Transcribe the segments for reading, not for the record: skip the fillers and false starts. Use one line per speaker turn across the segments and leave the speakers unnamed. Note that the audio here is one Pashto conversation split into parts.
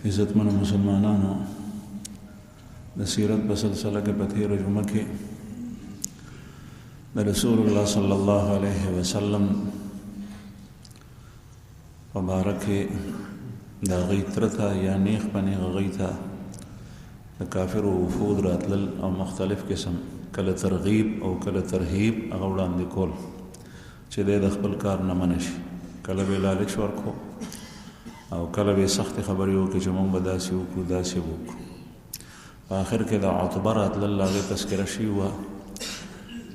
عزتمن مسلمانانو د سیرت په سلسله کې په تېره جمعه کې د رسول الله صلی الله علیه وسلم مبارک د هغوی تره ته یا نیغ په نیغ هغوی ته د کافرو وفود راتلل او مختلف قسم کله ترغیب او کله ترهیب هغه وړاندې کول چې دی د خپل کار نه منع شي کله به لالچ ورکړو او کله به سختې خبرې وکړي چې موږ به داسې وکړو داسې وکړو په آخر کې د عتبه راتلل هغې تذکره شوي وه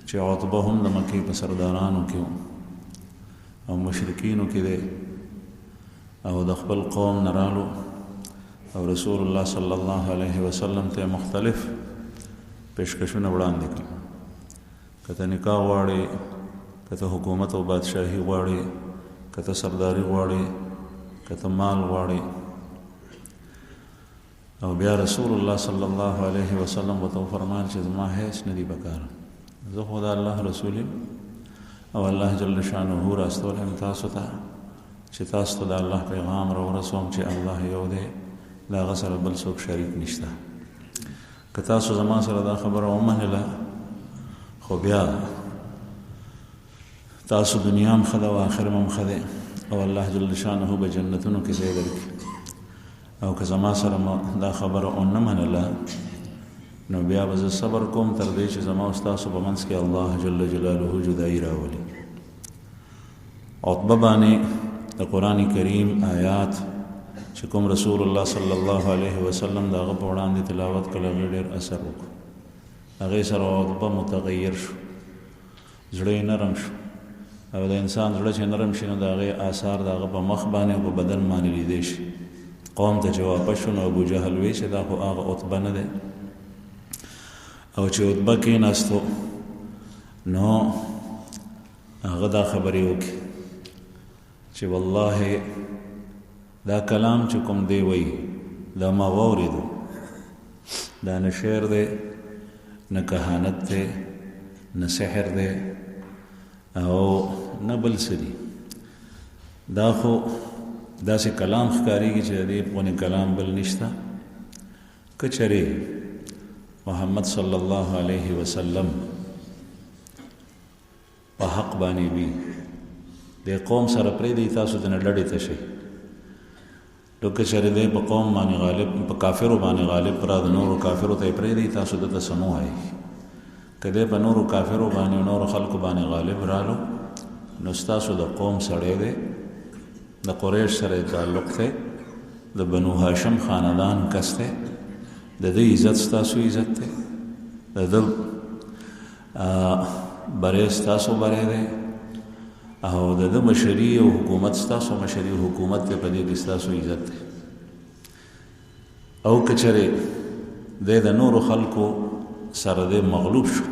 چې عتبه هم د مکې په سردارانو کې او مشرکینو کې دی او د خپل قوم نه رالو او رسول الله صلی الله علیه وسلم ته مختلف پیشکشونه وړاندې کړي که ته نکاح غواړې که ته حکومت او بادشاهي غواړې که ته سرداري غواړې که ته مال غواړې او بیا رسول الله صلی الله علیه وسلم ورته وفرمایل چې زما هیڅ نه دي پکار زه خو د الله رسول یم او الله جل شانه راستولی یم تاسو ته چې تاسو ته د الله پیغام راورسوم چې الله یو دی د هغه سره بل څوک شریک نشته که تاسو زما سره دا خبره ومنله خو بیا تاسو دنیا هم ښه ده او آخر هم ښه دی او الله جل شانه به جنتونو کې ځای درکړي او که زما سره دا خبره ونه منله نو بیا به زه صبر کوم تر دې چې زما او ستاسو په منځ کې الله جل جلاله جدایي راولي عتبه باندې د قرآن کریم آیات چې کوم رسول الله صلی الله علیه وسلم د هغه په وړاندې تلاوت کړل هغې ډېر اثر وکړو هغې سره عتبه متغیر شو زړه یې نرم شو او د انسان زړه چې نرم شي نو د هغې آثار د هغه په مخ باندې او په بدن باندې لیدی شي قوم ته چې واپس شو نو ابو جهل وی چې دا خو هغه عتبه نه دی او چې عتبه کېناستو نو هغه دا خبرې وکړي چې والله دا کلام چې کوم دی وی دا ما واورېدو دا نه شعر دی نه کهانت دی نه سحر دی او نه بل څه دي دا خو داسې کلام ښکارېږي چې د دې غونې کلام بل نشته که چېرې محمد صلی الله علیه وسلم په حق باندې وي د قوم سره پرېږدئ تاسو د نه ډډې ته شئ نو که چېرې دی په قوم باندې غالب په کافرو باندې غالب را د نورو کافرو ته یې پرېږدئ تاسو دته څه مه وایئ که دی په نورو کافرو باندې او نورو خلکو باندې غالب رالو نو ستاسو د قوم سړی دی د قریش سره تعلق دی د بنو هاشم خاندان کس دی د دې عزت ستاسو عزت دی د ده بری ستاسو بری دی او د ده مشري او حکومت ستاسو مشري او حکومت دی په دې کې ستاسو عزت دی او که چېرې دی د نورو خلکو سره دی مغلوب شو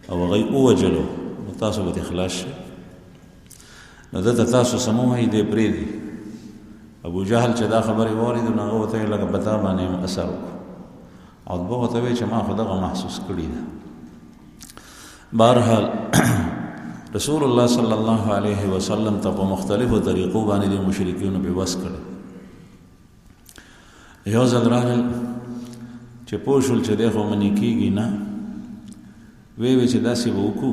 او هغوی ووجلو نو تاسو به ترې خلاص شئ نو دته تاسو څه مه وایئ دی پرېږدي ابو جهل چې دا خبرې واورېدو نو هغه ورته ویل لکه په تا باندې اثر وکړو عتبه ورته وایي چې ما خو دغه محسوس کړي ده بهرحال رسول الله صلی الله علیه وسلم ته په مختلفو طریقو باندې د مشرکینو بې وس کړی یو ځل راغل چې پوه شول چې دی خو منې کېږي نه ویې چې داسې به وکړو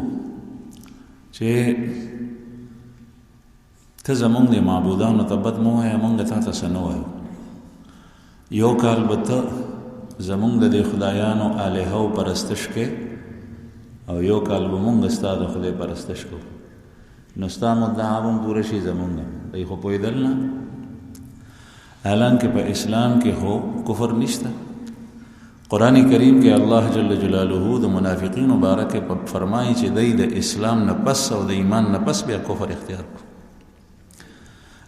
چې ته زمونږ د معبودانو ته بد مه وایه مونږ تا ته څه نه وایو یو کال به ته زمونږ د دې خدایانو الهو پرستش کې او یو کال به مونږ ستا د خدای پرستش کوو نو ستا مدعا به هم پوره شي زمونږ دی خو پوهېدل نه حالانکه په اسلام کې خو کفر نشته قرآن کریم کې الله جل جلاله د منافقینو باره کې فرمایي چې دی د اسلام نه پس او د ایمان نه پس بیا کفر اختیار کړو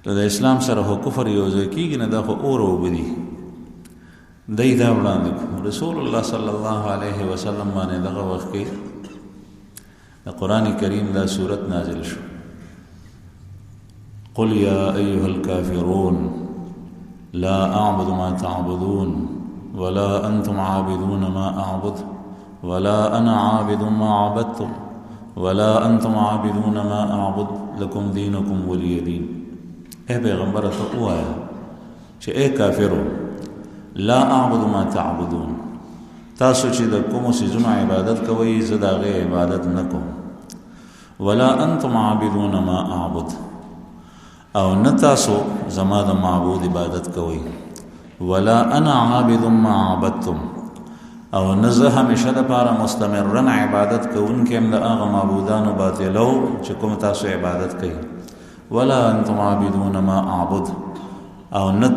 د اسلام سره خو کفر یو ځای کېږي نه دا خو اور اوبه دي دی دا وړاندې کړو رسول الله صلی الله علیه وسلم باندې دغه وخت کې د قرآن کریم دا صورت نازل شو قل یا ایها الکافرون لا اعبد ما تعبدون ولا انتم عابدون ما اعبد ولا انا عابد ما عبدتم ولا انتم عابدون ما اعبد لكم دينكم ولي دين اے پیغمبر ته ووایه چې اے کافرو لا اعبد ما تعبدون، تاسو چې د کومو څیزونو عبادت کوئ زه د هغې عبادت نه کوم. ولا انتم عابدون ما اعبد، او نه تاسو زما د معبود عبادت کوئ. ولا انا عابد ما عبدتم، او نه زه همیشه دپاره مستمرن عبادت کوونکی یم د هغه معبودانو باطلو چې کوم تاسو عبادت کوئ. ولا انتم عابدون ما اعبد، او نه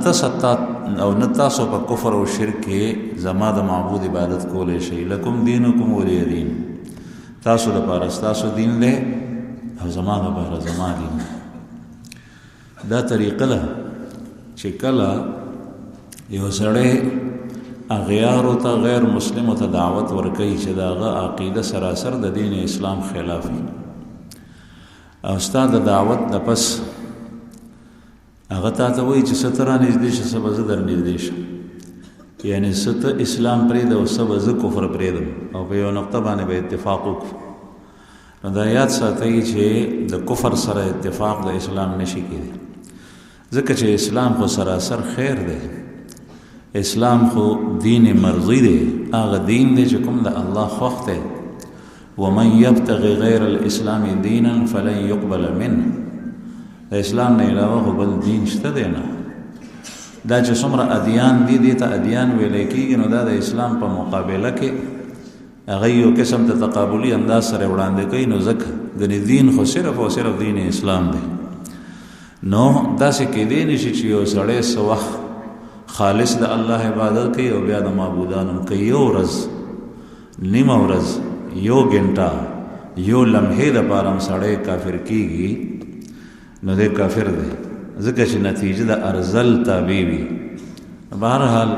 تاسو په کفر او شرک کې زما د معبود عبادت کولی شئ. لکم دینکم ولی دین، تاسو دپاره ستاسو دین دی او زما دپاره زما دین. دا طریقه ده چې کله یو سړی اغیارو ته غیر مسلمو ته دعوت ورکوي چې د هغه عقیده سراسر د دین اسلام خلاف وي، او ستا د دعوت د پس هغه تا ته وایي چې څه ته رانږدې شه څه به زه در نږدې شم، یعنې څه ته اسلام پرېږده او څه به زه کفر پرېږدم، او په یو نقطه باندې به اتفاق وکړو. نو دا یاد ساتئ چې د کفر سره اتفاق د اسلام نشي کېدی، ځکه چې اسلام خو سراسر خیر دی، اسلام خو دین مرضی دی، هغه دین دی چې کوم د الله خوښ دی. ومن یبتغي غیر الاسلام دینا فلن یقبل منه، د اسلام نه علاوه خو بل دین شته دی نه. دا چې څومره ادیان دي دې ته ادیان ویلی کېږي، نو دا د اسلام په مقابله کې هغه یو قسم ته تقابلي انداز سره وړاندې کوي. نو ځکه ګنې دین خو صرف او صرف دین اسلام دی. نو داسې کېدی نشي چې یو سړی څه وخت خالص د الله عبادت کوي او بیا د معبودانو کوي. یو ورځ، نیمه ورځ، یو ګنټه، یو لمحې دپاره هم سړی کافر کېږي، نو دی کافر دی، ځکه چې نتیجه د ارذل تابع وي. بهرحال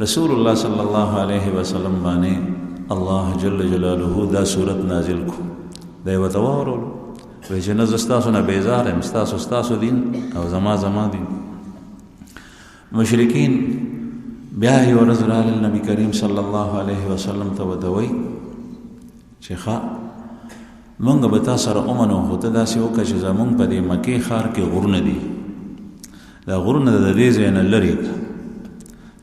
رسول الله صلی الله علیه وسلم باندې الله جل جلاله دا صورت نازل کو، دی ورته واورولو، وایي چې نه زه ستاسو نه بیزار یم، ستاسو دین او زما دین. مشرکین بیا یو ورځ راغلل نبی کریم صلی الله علیه وسلم ته ورته وایي چې ښه مونږ به تا سره ومنو، خو ته داسې وکړه چې زمونږ په دې مکې ښار کې غرونه دي، دا غرونه د دې ځای نه لرې کړه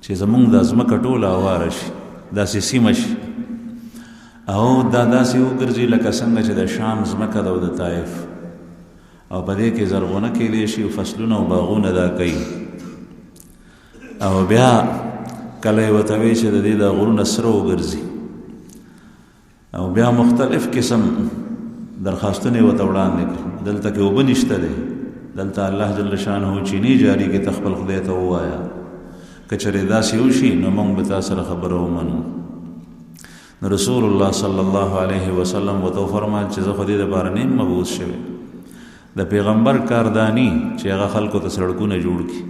چې زمونږ دا ځمکه ټوله هواره شي، داسې سیمه شي، او دا داسې وګرځي لکه څنګه چې د شام ځمکه ده او د طایف، او په دې کې زرغونه کېدی شي او فصلونه او باغونه دا کوي. او بیا کله یې ورته وایي چې د دې دا غرونه سره وګرځي، او بیا مختلف قسم درخواستونه یې ورته وړاندې کړي. دلته کې اوبه نشته دی، دلته الله جل شانه چینی جاري کې ته خپل خدای ته ووایه، که چېرې داسې وشي نو موږ به تا سره خبره ومنو. نو رسول الله صلی الله علیه وسلم ورته وفرمایل چې زه خو دې دپاره نه یم مبعوث شوی، د پیغمبر کارداني چې هغه خلکو ته سړکونه جوړ کړي،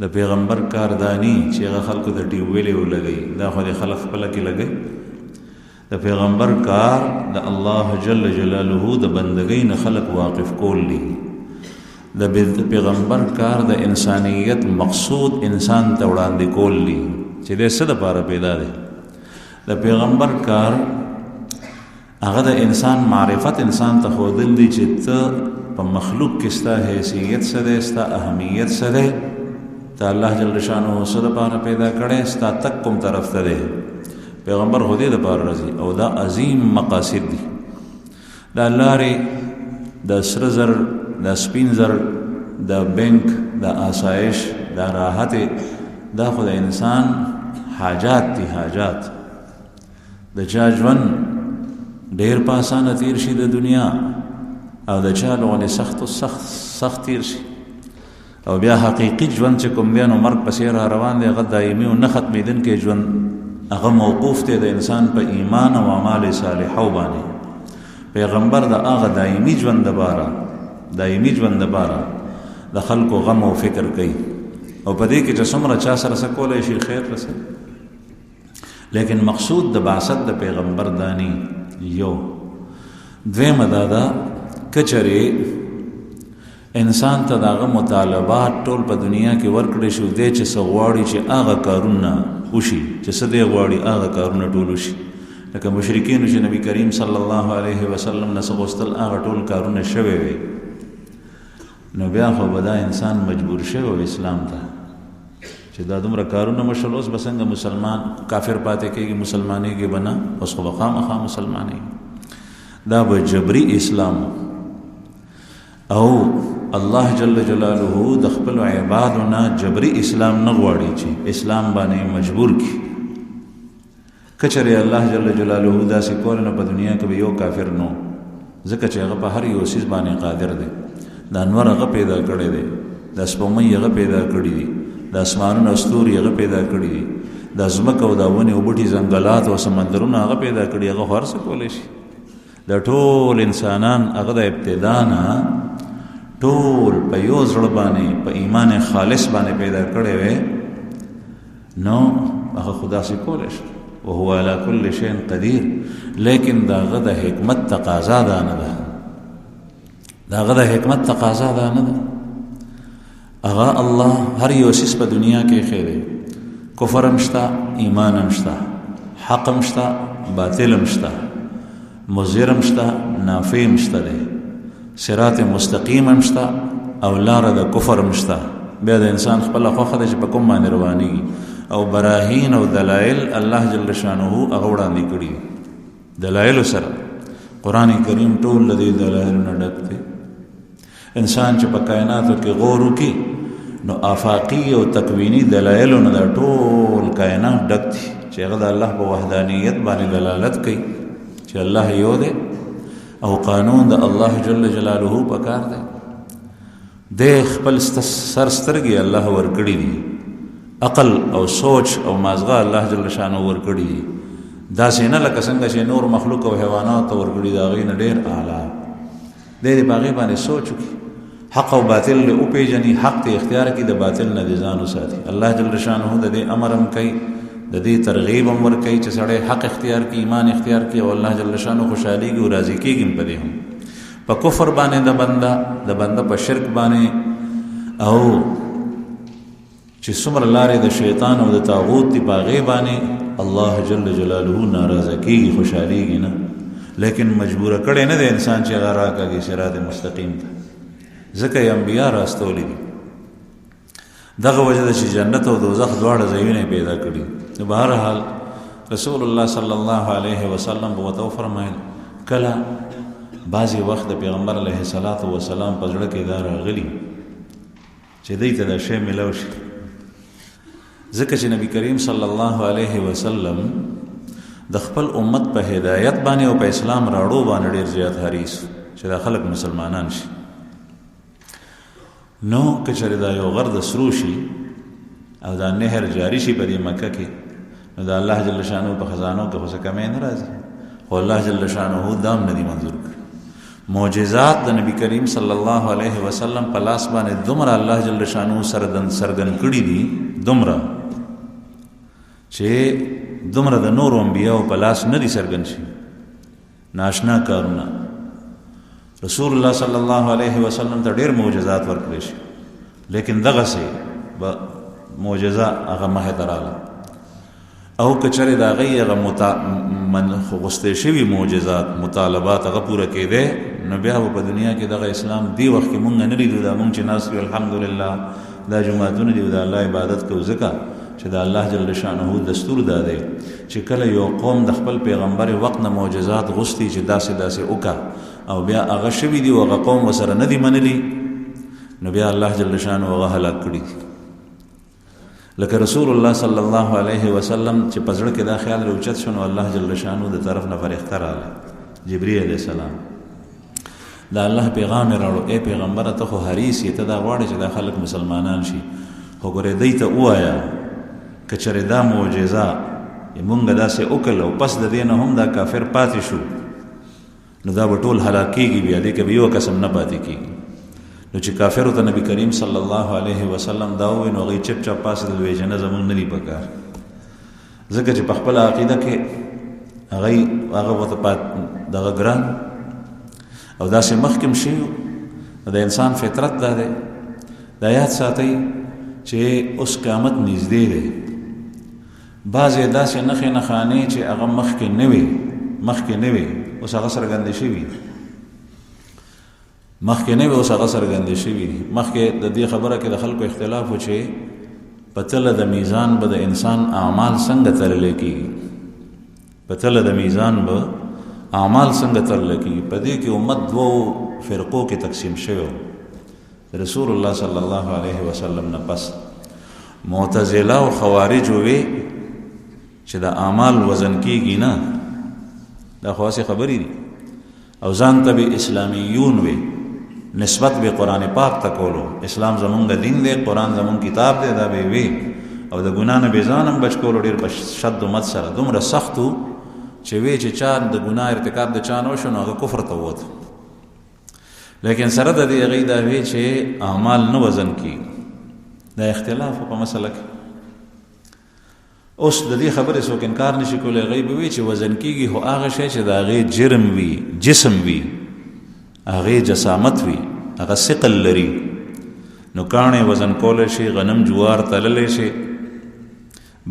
د پیغمبر کارداني چې هغه خلکو ته ټیوبویلې ولګوي، دا خو دې خلک خپله کې لګوي. د پیغمبر کار د الله جل جلاله د بندګۍ نه خلق واقف کول دي. د پیغمبر کار د انسانیت مقصود انسان ته وړاندې کول دي چې د څه دپاره پیدا دی. د پیغمبر کار هغه د انسان معرفت انسان ته ښودل دي چې ته په مخلوق کې ستا حیثیت څه دی، ستا اهمیت څه دی، ته الله جل شانه څه دپاره پیدا کړی، ستا تک کوم طرف ته دی. پیغمبر خو دې دپاره راځي او دا عظیم مقاصد دي. دا لارې د سره زر، د سپین زر، د بینک، د آسایش، د راحت، دا خو د انسان حاجات دي. حاجات د چا ژوند ډېر په اسانه تیر شي د دنیا، او د چا لغونې سخت تیر شي، او بیا حقیقي ژوند چې کوم دی نو مرګ پسې را روان دی، هغه دایمي او نه ختمېدونکی ژوند، هغه موقوف دی د انسان په ایمان او اعمال صالحو باندې. پیغمبر د هغه دایمي ژوند دپاره د خلکو غم او فکر کوي، او په دې کې چې څومره چا سره څه کولی شي خیر رسوي. لیکن مقصود د بعثت د پیغمبر دانی یو. دویمه دا ده که چېرې انسان ته دغه مطالبات ټول په دنیا کې ورکړی شو، دی چې څه غواړي چې هغه کارونه وشي، چې څه دی غواړي هغه کارونه ټول وشي. لکه مشرکینو چې نبی کریم صلی الله علیه وسلم نه څه غوښتل هغه ټول کارونه شوی وي، نو بیا خو به دا انسان مجبور شوی اسلام ته، چې دا دومره کارونه مشل اوس به څنګه مسلمان کافر پاتې کېږي مسلمانېږي به نه اوس خو به خامخا مسلمانېږي دا به جبري اسلام او الله جل جلاله د خپلو عبادو نه جبري اسلام نه غواړي چې اسلام باندې مجبور کړي کچره الله جل جلاله داسې کول نو په دنیا کې به یو کافر نو ځکه چې هغه په هر یو څیز باندې قادر دی د انور هغه پیدا کړی دی د سپوږمۍ هغه پیدا کړی دی د اسمانونو ستوري هغه پیدا کړی دي د ځمکه او د ونې او بوټي ځنګلات او سمندرونه هغه پیدا کړي هغه هر څه کولی شي د ټول انسانان هغه د ابتدا نه ټول په یو زړه باندې په ایمان خالص باندې پیدا کړی وی نو هغه خدا سي کولی شي وهو على كل شيء قدير لیکن داغه د حکمت تقاضا ده نه ده داغه د حکمت تقاضا ده نه ده اغا الله هر یو سیس په دنیا کې خیره کفر مشتا ایمان مشتا حق مشتا باطل مشتا مضر مشتا نافع مشتا ده صراط مستقیم مشتا او لار د کفر مشتا بیا د انسان خپل خوخه د په کوم باندې رواني او براهین او دلائل الله جل شانه هغه وړاندې کړي دلائل سره قران کریم ټول د دلائل نه ډک دی انسان چې په کائناتو کې غور وکړي نو آفاقی او تکوینی دلایل نه د ټول کائنات ډک دي چې هغه د الله په وحدانیت باندې دلالت کوي چې الله یو دی او قانون د الله جل جلاله په کار دی د خپل سرسترګي الله ورکړي دي عقل او سوچ او مازغه الله جل شانه ورکړي دي دا څنګه لکه څنګه چې نور مخلوق او حیوانات ورکړي دا غي نه ډیر اعلی دې باغې باندې سوچ حق او باطل له او پیجنې حق ته اختیار کې د باطل نه ځان وساتي الله جل شانه د دې امرم کوي د دې ترغیب امر کوي چې سړی حق اختیار کې ایمان اختیار کې او الله جل شانه خوشحالي کې او راضي کېږي په دې هم په کفر باندې د بنده په شرک باندې او چې څومره لارې د شیطان او د طاغوت دی باغې باندې الله جل جلاله ناراضه کېږي خوشحاليږي نه لیکن مجبور کړي نه د انسان چې هغه راکاږي صراط مستقیم ته ځکه یې انبیا راستولي دي دغه وجه ده چې جنت او دوزخ دواړه ځایونه پیدا کړي نو بهرحال رسول الله صلی الله علیه وسلم به ورته فرمایل کله بعضې وخت د پیغمبر علیه الصلاة والسلام په زړه کې دا راغلي چې دوی ته دا شی میلاو شي ځکه چې نبی کریم صلی الله علیه وسلم د خپل امت په هدایت باندې او په اسلام راړو باندې ډیر زیات حریص چې دا خلک مسلمانان شي نو کچره دا یو غرد سرو شي او دا نهر جاری شي په دې مکه کې نو دا الله جل شانه په خزانو کې څه کمې نه راځي او الله جل شانه دام ندي منظور کړ معجزات د نبی کریم صلی الله علیه وسلم په لاس باندې دومره الله جل شانه سرګن کړي دي دومره چې دومره د نور انبیاء په لاس نه دي سرګن شي ناشنا کارونه رسول الله صلی الله علیه وسلم ته ډېر معجزات ورکړي شي لیکن دغه سي معجزه هغه مه دراله او کچره دا غي هغه من غوسته شوی معجزات مطالبات هغه پوره کېده نو بیا په دنیا کې دغه اسلام دی وخت کې مونږ نه لیدو دا مونږ چې ناس الحمدلله دا جمعهونه دی دا الله عبادت کو زکه چې دا الله جل شانه دستور داده چې کله یو قوم د خپل پیغمبر وخت نه معجزات غوستي چې داسې وکا او بیا هغه شوی دی او هغه قوم وسره نه دی منلی نو بیا الله جل شانه هغه هلاک کړي لکه رسول الله صلی الله علیه وسلم چې پزړه کې دا خیال روچت شنو الله جل شانه د طرف نه فرښتہ رااله جبرئیل علیہ السلام دا الله پیغام راوړو اے پیغمبر ته خو حریص ته دا غواړي چې دا خلک مسلمانان شي خو ګورې دی ته وایا کچره دا معجزه مونږ داسې وکړو او پس د دې نه هم دا کافر پاتې شو نو دا به ټول هلاکیږي بیا دې کې به یو قسم نه پاتې کیږي نو چې کافرو ته نبی کریم صلی الله علیه وسلم دا وویل نو هغوی چپ چپ پاسې د ویجنه زمونږ نه دي پکار ځکه چې په خپله عقیده کې هغه ورته دغه ګران او داسې مخکې شوي د انسان فطرت دا دی دا یاد ساتئ چې اوس قیامت نږدې دی بعضې داسې نښې نښانې چې هغه مخکې نه وي اوس هغه څرګندې شوي مخکې د دې خبره کې د خلکو اختلاف و چې په پتل د میزان به د انسان اعمال څنګه تللی کېږي، پتل د میزان به اعمال څنګه تللی کېږي. په دې کې امت دوو فرقو کې تقسیم شوی رسول الله صلی الله علیه وسلم نه پس. معتزله او خوارج وی چې د اعمال وزن کېږي نه، دا خو هسې خبرې دي، او ځان ته به اسلامیون وی، نسبت به قرآن پاک ته کولو. اسلام زمونږ دین دی، قرآن زمونږ کتاب دی، دا به وی. او د ګناه نه به ځان هم بچ کولو ډېر په شد مت سره. دومره سخت و چې وی چې چا د ګناه ارتکاب د چا نه وشو نو هغه کفر ته ووت. لیکن سره د دې هغوی دا وی چې اعمال نه وزن کېږي. دا اختلاف په مسله کې. اوس د دې خبرې څوک انکار نشي کولی. هغوی به وي چې وزن کېږي، خو هغه شی چې د هغې جرم وي، جسم وي، هغې جسامت وي، هغه ثقل لري، نو کاڼې وزن کولی شي، غنم جوار تللی شي،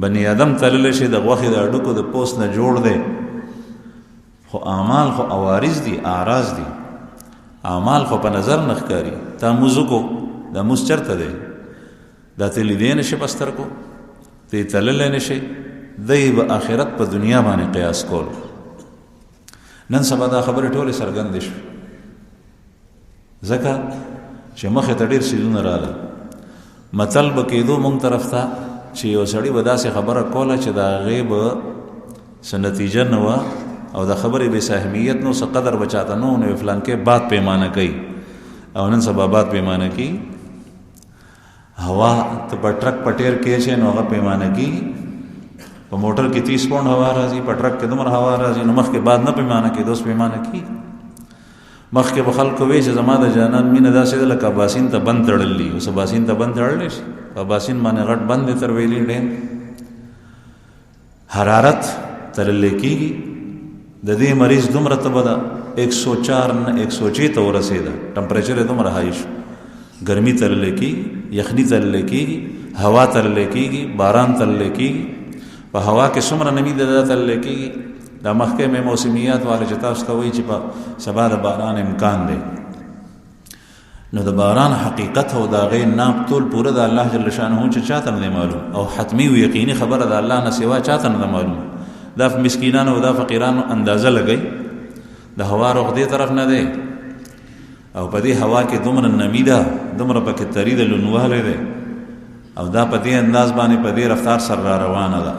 بني آدم تللی شي، د غوښې د هډوکو د پوست نه جوړ دی. خو اعمال خو عوارض دي، اعراض دي. اعمال خو په نظر نه ښکاري. تا مونځ وکړو، دا مونځ چېرته دی؟ دا ته لیدی نه شي په سترګو، ته یې تللی نه شي. دی به آخرت په دنیا باندې قیاس کول. نن سبا دا خبرې ټولې څرګندې شوې، ځکه چې مخې ته ډېر څیزونه راغله. متل به کېدو مونږ طرف ته چې یو سړي به داسې خبره کوله چې د هغې به څه نتیجه نه وه، او د خبرې بې اهمیت نو، څه قدر به چاته نه و، نو فلانکې باد پیمانه کوي. او نن سبا باد پیمانه کېږي. هوا ته په ټرک په ټیر کې چې نو هغه پیمانه کېږي. په موټر کې 30 پاونډ هوا راځي، په ټرک کې دومره هوا راځي، نو مخکې باد نه پیمانه کېږي، اوس پیمانه کېږي. مخکې به خلکو وی چې زما د جانان مینه داسې ده لکه اباسین ته بند تړلی. اوس اباسین ته بند تړلی شي، په اباسین باندې غټ بند دی تر ویلي ډېر. حرارت تړلی کېږي. د دې مریض دومره تبه ده 104 نه 106 ته ورسېده، ټمپریچر یې دومره های شو. ګرمي تړلی کېږي، یخني تړلی کېږي، هوا تړلی کېږي، باران تړلی کېږي. په هوا کې څومره نمی ده دا تړلی کېږي. دا مخکې مې موسمیات والا چې تاسو ته وایي چې په سبا د باران امکان دی، نو د باران حقیقت او د هغې ناپ ټول پوره د الله جل شانه چې چاته نه دی معلوم، او حتمي او یقیني خبره د الله نه سوا چاته نه ده معلوم. دا مسکینانو او دا فقیرانو اندازه لګئ، د هوا رخ دې طرف نه دی، او په دې هوا کې دومره نمی ده، دومره پکې تری د لونوالی دی، او دا په دې انداز باندې په دې رفتار سره را روانه ده.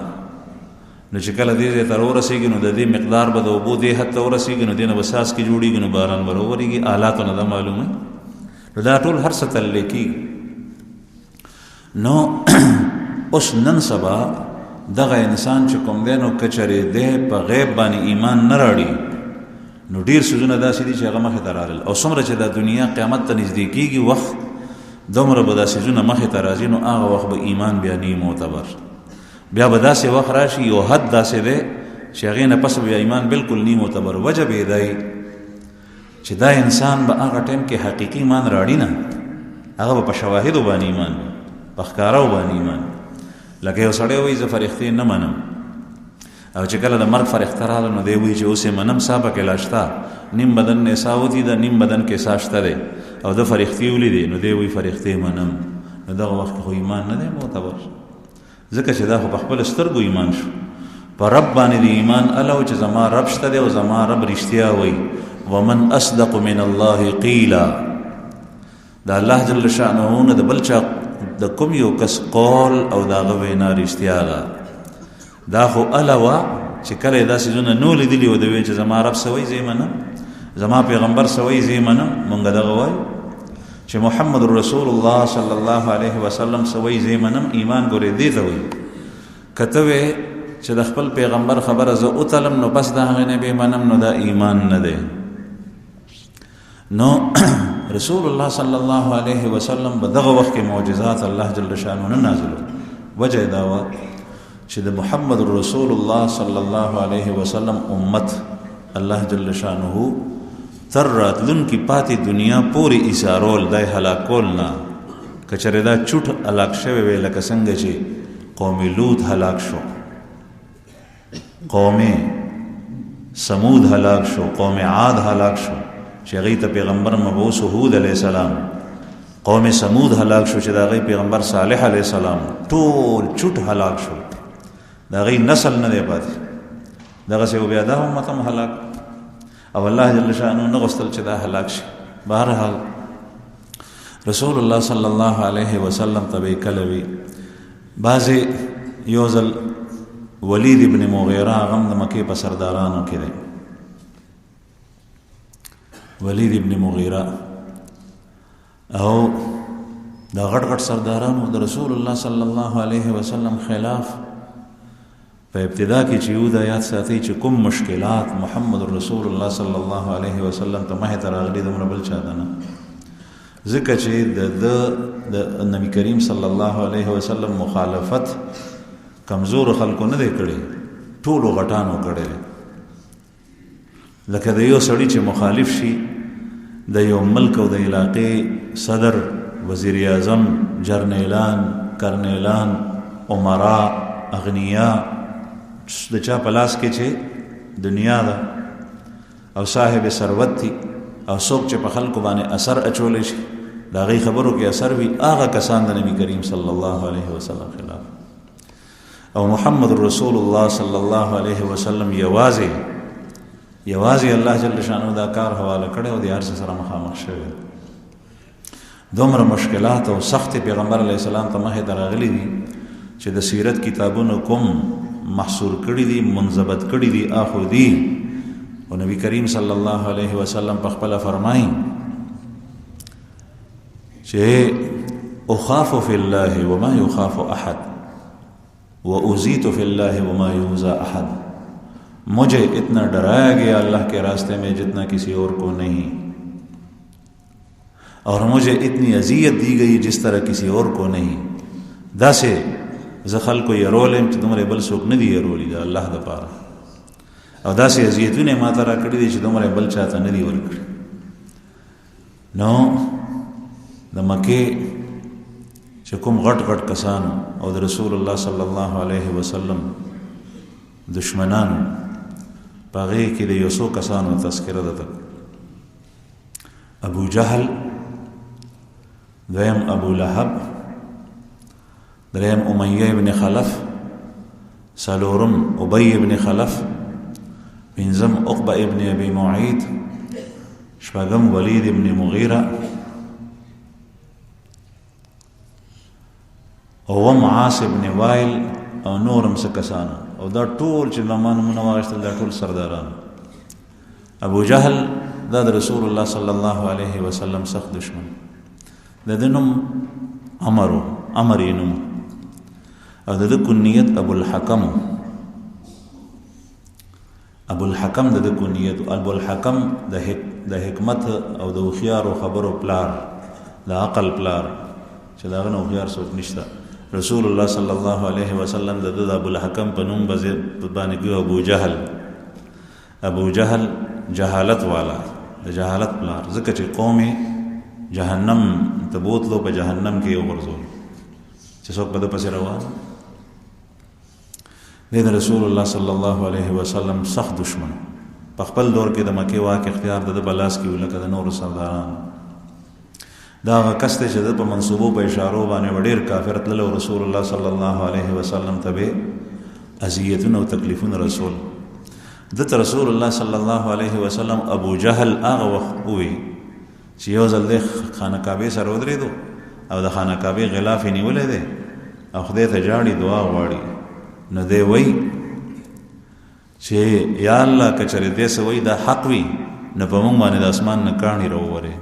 نو چې کله دې ځای ته راورسېږي نو د دې مقدار به د اوبو دې حد ته ورسېږي، نو دې نه به څاڅکي جوړېږي، نو باران به راورېږي. آلاتو نه ده معلومه. نو دا ټول هر څه تللی کېږي. نو اوس نن سبا دغه انسان چې کوم دی نو که چېرې دی په غیب باندې ایمان نه راړي، نو ډېر څیزونه داسې دي چې هغه مخې ته رالل. او څومره چې د دنیا قیامت ته نږدې کېږي وخت، دومره به دا څیزونه مخې ته راځي، نو هغه وخت به ایمان بیا نه معتبر. بیا به داسې وخت راشي، یو حد داسې دی چې هغې نه پس بیا ایمان بالکل نه معتبر. وجه به یې دی چې دا انسان به هغه ټایم کې حقیقي ایمان راړي نه، هغه به په شواهدو باندې ایمان، په ښکارو باندې ایمان. لکه یو سړی وایي زه فرښتې نه منم، او چې کله د مرګ فرښته راغله نو دی وایي چې اوس یې منم، سا پکې لا شته، نیم بدن نه سا وتې ده، نیم بدن کې سا شته دی، او ده فرښتې ولیدې نو دی وایي فرښتې منم. نو دغه وخت کې خو ایمان نه دی معتبر، ځکه چې دا خو په خپل سترګو ایمان شو. په رب باندې د ایمان الله چې زما رب شته دی او زما رب رښتیا وایي. ومن اصدق من الله قیلا. د الله جل شانه نه د بل چا د کوم یو کس قول او د هغه وینا رښتیا ده. دا خو الله وه چې کله یې دا څیزونه نو لیدلي و، د وایي چې زما رب څه وایي زه یې منم، زما پیغمبر څه وایي زه یې منم. مونږ دغه وایو چې محمد رسول الله صلی الله علیه وسلم څه وایي زه یې منم. ایمان ګورې دې ته وایي. که ته وایې چې د خپل پیغمبر خبره زه وتلم نو بس د هغې نه بې منم، نو دا ایمان نه دی. نو رسول الله صلی الله علیه وسلم به دغه وخت کې معجزات الله جل شانه نه نازلو. وجه دا وه چې د محمد رسول الله صلی الله علیه وسلم امت الله جل شانه تر راتلونکي پاتې دنیا پورې ایثارول، دای هلاکول نه. که چېرې دا چوټ هلاک شوی وی لکه څنګه چې قوم لوط هلاک شو، قوم سمود هلاک شو، قوم عاد هلاک شو چې هغوی ته پیغمبر مبعوث هود علیه السلام، قوم سمود هلاک شو چې د هغې پیغمبر صالح علیه السلام ټول چوټ هلاک شو، د هغې نسل نه دی پاتې. دغسې و بیا دا امت هم هلاک، او الله جل شانه نه غوښتل چې دا هلاک شي. بهرحال رسول الله صلی الله علیه وسلم ته به کله وي بعضې یو ځل ولید ابن مغیره هغه هم د مکې په سردارانو کې دی. ولید ابن مغیره او دا غټ غټ سردارانو د رسول الله صلی الله علیه وسلم خلاف په ابتدا کې چې یو د یاد ساتي چې کوم مشکلات محمد رسول الله صلی الله علیه وسلم ته مخې ته راغلي دومره بل چا ته نه، ځکه چې د نبی کریم صلی الله علیه وسلم مخالفت کمزور خلکو نه دی کړی، ټولو غټانو کړی. لکه د یو سړي چې مخالف شي د یو ملک او د علاقې صدر، وزیر اعظم، جرنیلان، کرنیلان، عمرا، اغنیا، د چا په لاس کې چې دنیا ده او صاحب ثروت دي او څوک چې په خلکو باندې اثر اچولی شي د هغې خبرو کې اثر وي، هغه کسان د نبی کریم صلی الله علیه وسلم خلاف. او محمد رسول الله صلی الله علیه وسلم یوازې الله جل شانه دا کار حواله کړی او د هر څه سره مخامخ شوی. دومره مشکلات او سخت پیغمبر علیه السلام ته مخې ته راغلي دي چې د سیرت کتابونو کوم محصور کړي دي، منضبط کړي دي، اخو دي. او نبی کریم صلی الله علیه وسلم په خپله فرمایي چې اخاف فی الله وما یخاف احد وأوذیت فی اللہ وما یوذی احد، مجھے اتنا ڈرایا گیا اللہ کے راستے میں جتنا کسی اور کو نہیں، اور مجھے اتنی اذیت دی گئی جس طرح کسی اور کو نہیں. دا سے زه خلکو یرولم چې دومره بل څوک نه دي یرولی د الله دپاره، او داسې اذیتونه ما ته راکړي دي چې دومره بل چاته نه دي ورکړي. نو د مکې چې کوم غټ غټ کسانو او د رسول الله صلی الله علیه وسلم دشمنانو په هغې کې د یو څو کسانو تذکره ده. ابو جهل، دویم ابو لهب، دریم امیه ابن خلف، څلورم ابی ابن خلف، پنځم عقبه ابن ابي معيط، شپږم ولید ابن مغیره، اوم عاص ابن وائل او نورم څه کسانو. او دا ټول چې زما نومونه واخیستل دا ټول سرداران. ابو جهل دا د رسول الله صلی الله علیه وسلم سخت دشمن، د ده نوم عمر یې نوم، او د ده کنیت ابو الحکم. ابو الحکم د ده کنیت. ابو الحکم د حکمت او د هوښیارو خبرو پلار، د عقل پلار چې د هغه نه هوښیار څوک نشته. رسول الله صلی الله علیه وسلم د ده د ابو الحکم په نوم باندې کړي ابو جهل. ابو جهل جهالت والا، د جهالت پلار، ځکه چې قوم جهنم ته بوتلو، په جهنم کې یې وغورځول چې څوک په ده پسې روان. دی د رسول الله صلی الله علیه وسلم سخت دشمن. په خپل دور کې د مکې واک اختیار د ده په لاس کې و لکه د نورو سردارانو. دا هغه کس دی چې د په منصوبو په اشارو باندې به ډېر کافر تللی او رسول الله صلی الله علیه وسلم ته به اذیتونه او تکلیفونه رسول. دته رسول الله صلی الله علیه وسلم ابو جهل هغه وخت ووی چې یو ځل دی خانه کعبې سره ودرېدو او د خانه کعبې غلاف یې نیولی دی او خدای ته جاړي، دعا غواړي. نو دی وی چې یا الله که چېرې دې څه وایي دا حق وي نو په موږ باندې د اسمان نه کاڼي راوورې.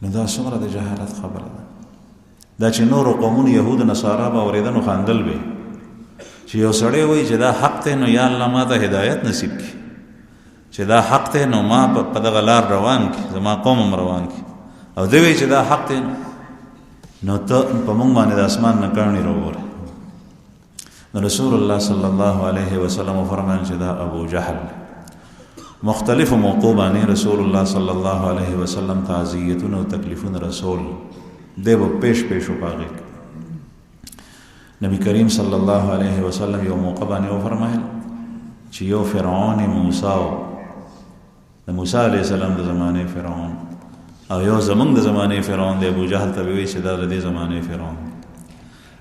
نو دا څومره د جهالت خبره ده. دا چې نورو قومونو یهود نصارا به اورېده نو خاندل به چې یو سړی وایي چې دا حق دی نو یا الله ما ته هدایت نصیب کړي، چې دا حق دی نو ما په دغه لار روان کړي، زما قوم هم روان کړي. او دی وایي چې دا حق دی نو ته په موږ باندې د اسمان نه کاڼي راوورې. نو رسول الله صلی الله علیه وسلم فرمایل چې دا ابو جهل. مختلف موقع باندې رسول الله صلی الله علیه وسلم تعزیتونه او تکلیفونه رسول دی به پیش وپاغې. نبی کریم صلی الله علیه وسلم یو موقع باندې وفرمایل چې یو فرعون موسی د موسی علیه السلام د زمانه فرعون او یو زمونږ د زمانې فرعون دی، ابو جهل ته به وایي چې دا د دې زمانې فرعون،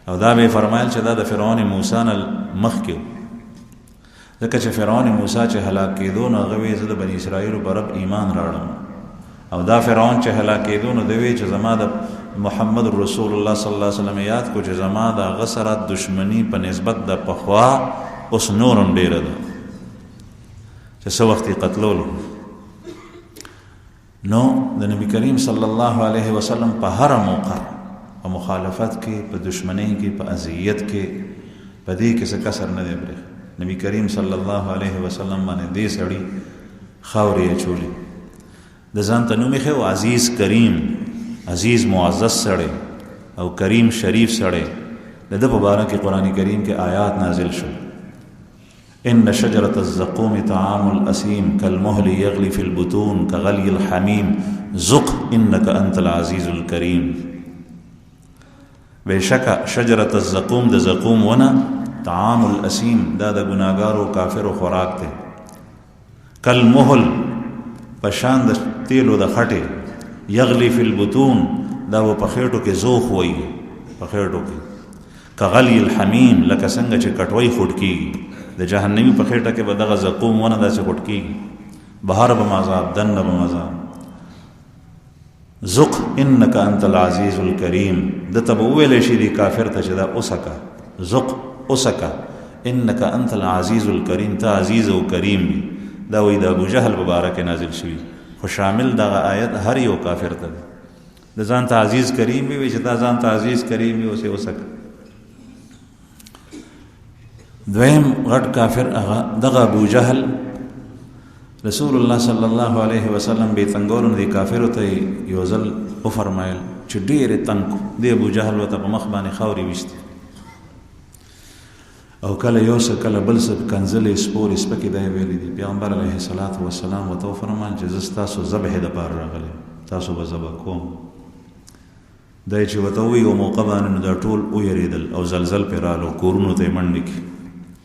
او دا به یې فرمایل چې دا د فرعون موسی نه مخکې و، ځکه چې فرعون موسی چې هلاک کېدو نو هغه وایي زه د بني اسرائیلو په رب ایمان راوړم، او دا فرعون چې هلاک کېدو نو دی وایي چې زما د محمد رسول الله صلی الله علیه وسلم یاد کو چې زما د هغه سره دشمني په نسبت د پخوا اوس نورم ډېره ده چې څه وخت یې قتلولو. نو د نبی کریم صلی الله علیه وسلم په هره موقع په مخالفت کې، په دشمنی کې، په اذیت کې، په دې کې څه کسر نه دی پرېښی. نبی کریم صلی الله علیه وسلم باندې دې سړي خاورې اچولې، د ځان ته نوم یې ښه عزیز کریم، عزیز معزز سړی او کریم شریف سړی. د ده په باره کې قرآن کریم کې آیات نازل شو، ان شجرة الزقوم طعام الأثيم كالمهل يغلي في البطون كغلي الحميم ذق انك انت العزيز الكريم. بشکه شجرة الزقوم د زقوم ونه طعام الأثيم دا د ګناګارو کافرو خوراک دی، کالمهل پشان د تیلو د خټې، یغلی فی البطون دا و په خېټو کې زوخ وایي، په خېټو کې، کغلی الحمیم لکه څنګه چې کټوۍ خوټ کېږي، د جهنمی په خېټه کې به دغه زقوم ونه داسې خوټ کېږي، بهر به عذاب دننه به عذاب. ذق انک انت العزیز الکریم، دته به وویلی شي دې کافر ته چې دا اوسکه، ذق اوسکه، انک انت العزیز الکریم، ته عزیز او کریم وي. دا وایي د ابو جهل په باره کې نازل شوي، خو شامل دغه آیت هر یو کافر ته دی. د ځان ته عزیز کریم وي چې دا ځان ته عزیز کریم وي اوسې اوسکه. دویم غټ کافر هغه دغه ابو جهل رسول الله صلی الله علیه وسلم به تنګولو دی کافرو ته یو ځل وفرمایل چې ډېرې تنګ کو دی ابو جهل ورته په مخ باندې خاورې ویستې، او کله یو څه کله بل څه کنځلې سپورې سپکې دا یې ویلي دي. پیغمبر علیه الصلاة وسلام ورته وفرمایل چې زه ستاسو ذبح دپاره راغلی، تاسو به ذبح کوم. دی چې ورته ووایي یو موقع باندې نو دا ټول ویرېدل او زلزل پرې راغلو، کورونو ته یې منډې کړي.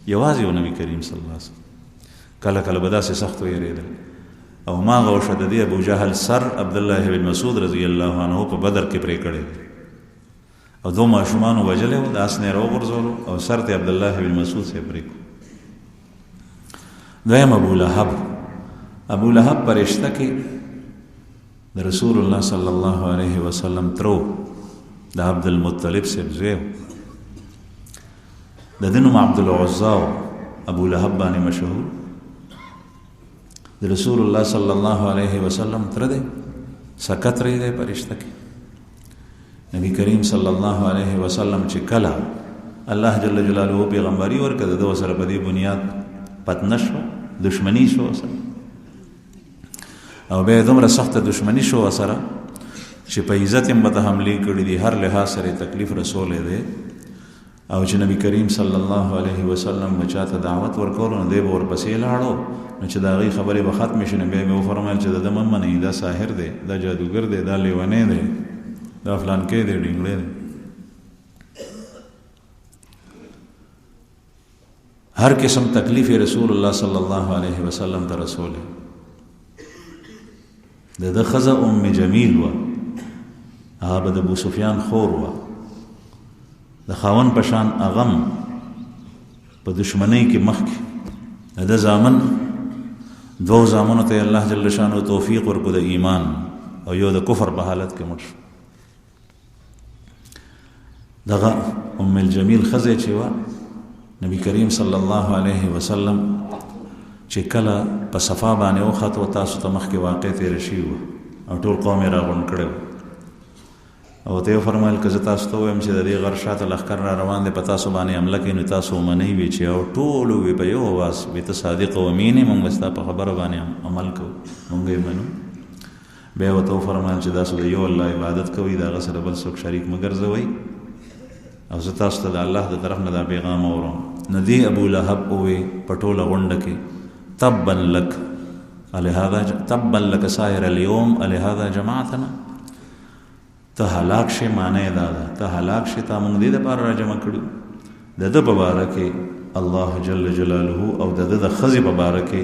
یوازې یو نبی کریم صلی الله علیه وسلم کله کله به داسې سخت ویرېدل. او ما غوښه د دې ابو جهل سر عبدالله بن مسعود رضی الله عنه په بدر کې پرې کړی او دو ماشومان وجلې و، د آس نه یې راوغورځولو او سر ته عبدالله بن مسعود صاحب پرې کړو. دویم ابو لهب. ابو لهب په رشته کې د رسول الله صلی الله علیه وسلم ترو د عبدالمطلب صاحب زوی و، د ده نوم عبدالعزا و، ابو لهب باندې مشهور. د رسول الله صلی الله علیه وسلم تره دی، سکتری دی په رشته کې. نبی کریم صلی الله علیه وسلم چې کله الله جل جلاله پیغمبري ورکړه، د ده سره په دې بنیاد پتنه شوه، دشمني شوه سره، او بیا دومره سخته دشمني شوه سره چې په عزت یې ورته حملې کړي دي، هر لحاظ سره تکلیف رسولی دی. او چې نبی کریم صلی الله علیه وسلم بچا ته دعوت ورکولو نو دی به ورپسې لاړو، نو چې د هغې خبرې به ختمې شي نو بیا یې وفرمایل چې د ده مه منئ، دا ساحر دی، دا جادوګر دی، دا لیونی دی، دا فلانکی دی، ډینګړی دی. هر قسم تکلیف رسول الله صلی الله علیه وسلم ته رسولی. د ده ښځه ام جمیل وه، هغه به د ابو سفیان خور وه، د خاون په شان اغم په دشمنۍ کې مخکې د ده زامن دوو زامنو ته الله جل شانو توفیق ورکړو د ایمان، او یو د کفر په حالت کې مړ شو. دغه ام الجمیل ښځه چې وه، نبی کریم صلی الله علیه وسلم چې کله په صفا باندې وختو، تاسو ته مخکې واقع تېره شوې وه او ټول قوم یې راغونډ کړی و، او ته یې وفرمایل که زه تاسو ته ووایم چې د دې غر شاته لښکر را روان دی، په تاسو باندې حمله کوي، نو تاسو ومنئ وي چې او ټول ووي په یو اواز وي ته صادق او امین یې، موږ به ستا په خبره باندې عمل کوو، موږ یې منو. بیا ورته وفرمایل چې تاسو د یو الله عبادت کوئ، د هغه سره بل څوک شریک مه ګرځوئ، او زه تاسو ته د الله د طرف نه دا پیغام اورم. نو دې ابو لهب ووی په ټوله غونډه کې تبا لک الهذا تبا لک سائر اليوم الهذا جماعتنا، ته هلاک شې معنی دا ده، ته هلاک شې، تا موږ دې دپاره را جمع کړو. د ده په باره کې الله جل جلاله او د ده د ښځې په باره کې